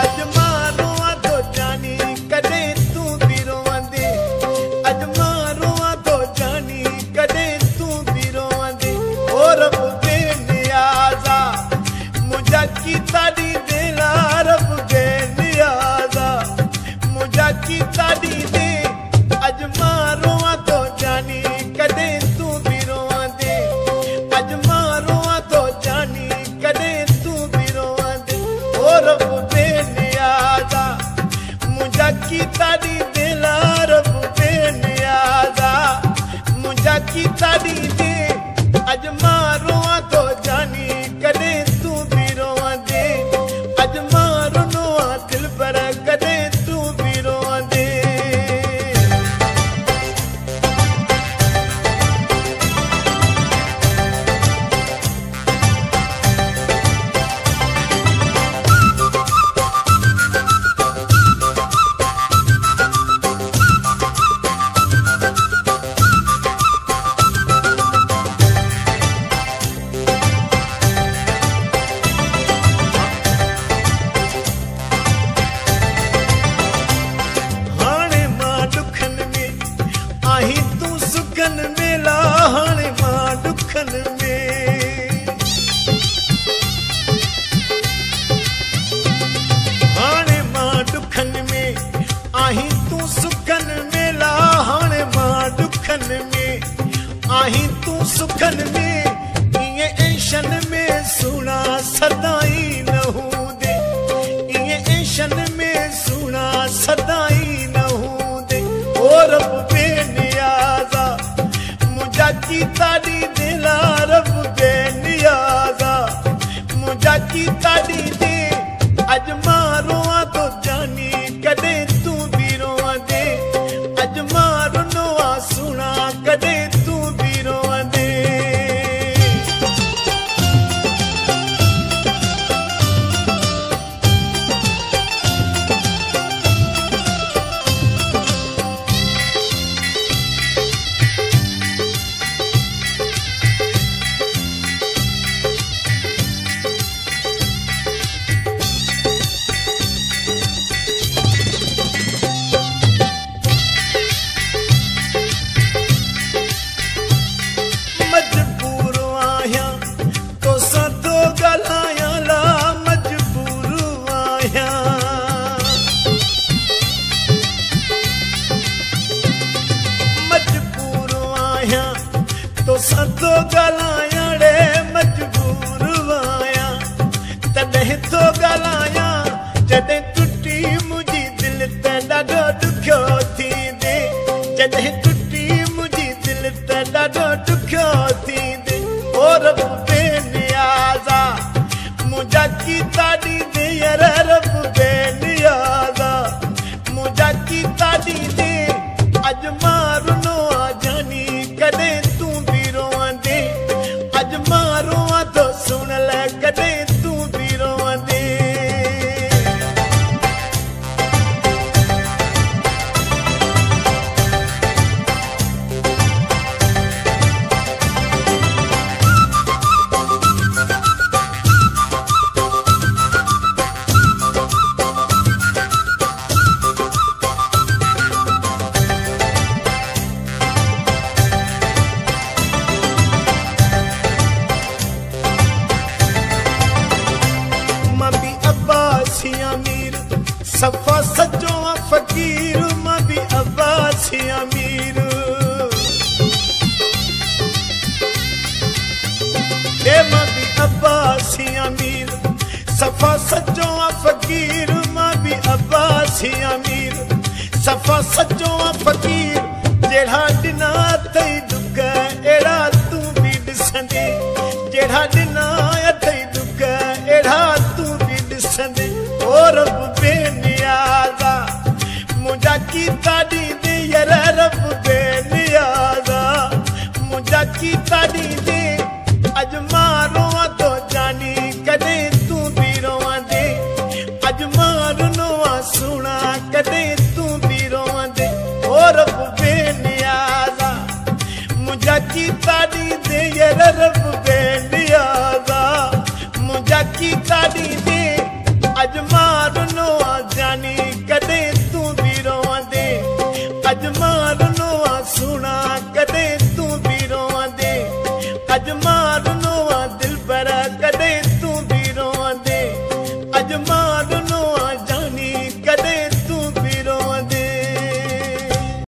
अज मां रोवां तो जानी कदे तू भी रोवंदे अज मां रोवां तो जानी कदे तू भी रोवंदे ओ रब बेनियाज़ा मुझा कीता दी दिला रब बेनियाज़ा मुझा कीता दी दे अज मां रोवां तो जानी कदे तू भी रोवंदे अज मां रोवां तो जानी कदे तू भी रोवंदे ओ रब बेनियाज़ा मुझा कीता दी दिला रब बेनियाज़ा मुझा कीता दी दे अज मां रोवां तो जानी कदे तू भी रोवंदे अज मां रोवां दिल पर कदे तू भी रोवंदे हाणे मां दुखन में आही तू सुखन में ला हाणे मां दुखन में हाणे मां दुखन में आही तू सुखन में ला हाणे मां दुखन में आही तू सुखन में इए ऐशन में सुना सदाई न हूंदे इए ऐशन में सुना सदाई न हूंदे ओ रब बेनियाज़ा मुझा कीता दी दिला रब बेनियाज़ा मुझा कीता दी दे अज मां रोवां तो जानी कदे तू भी रोवंदे अज मां रोवां सुना कदे तू भी रोवंदे मजबूर आहियां तो सदो गलायां ला मजबूर आहियां मजबूर आहियां तो सदो गलायां रे मजबूर आहियां तॾहिं तो गलायां जॾहिं टुटी मुंहिंजी दिल त ॾाढो ॾुखियो थींदे जॾहिं टुटी मुंहिंजी दिल त ॾाढो ॾुखियो थींदे ओ रब बेनियाज़ा मुझा कीता दी दे यार रब बेनियाज़ा मुझा कीता दी दे अज मां रोवां जानी कदे तू भी रोवंदे अज मां रोवां तो सुन ले कदे तू भी रोवंदे मां भी अब्बासी अमीर सफा सजो फकीर मां भी अब्बासी अमीर ए मां भी अब्बासी अमीर सफा सजो फकीर मां भी अब्बासी अमीर सफा सजो फकीर जेड़ा दिना तई दुख एड़ा तू भी ॾिसंदे जेड़ा दिना तई दुख एड़ा तू भी ॾिसंदे ओ रब बेनियाज़ा मुझा कीता दी दे यार रब बेनियाज़ा मुझा कीता दी दे अज मां रोवां तो जानी कदे तू भी रोवंदे अज मां रोवां सुना कदे तू भी रोवंदे ओ रब बेनियाज़ा मुझा कीता दी दे यार रब बेनियाज़ा मुझा कीता दी दे अज मां मारनो आ जानी कदे तू भी रोंदे अज मारनो आ सुना कदे तू भी रोंदे अज मारनो आ दिल पर कदे तू भी रोंदे अज मारनो आ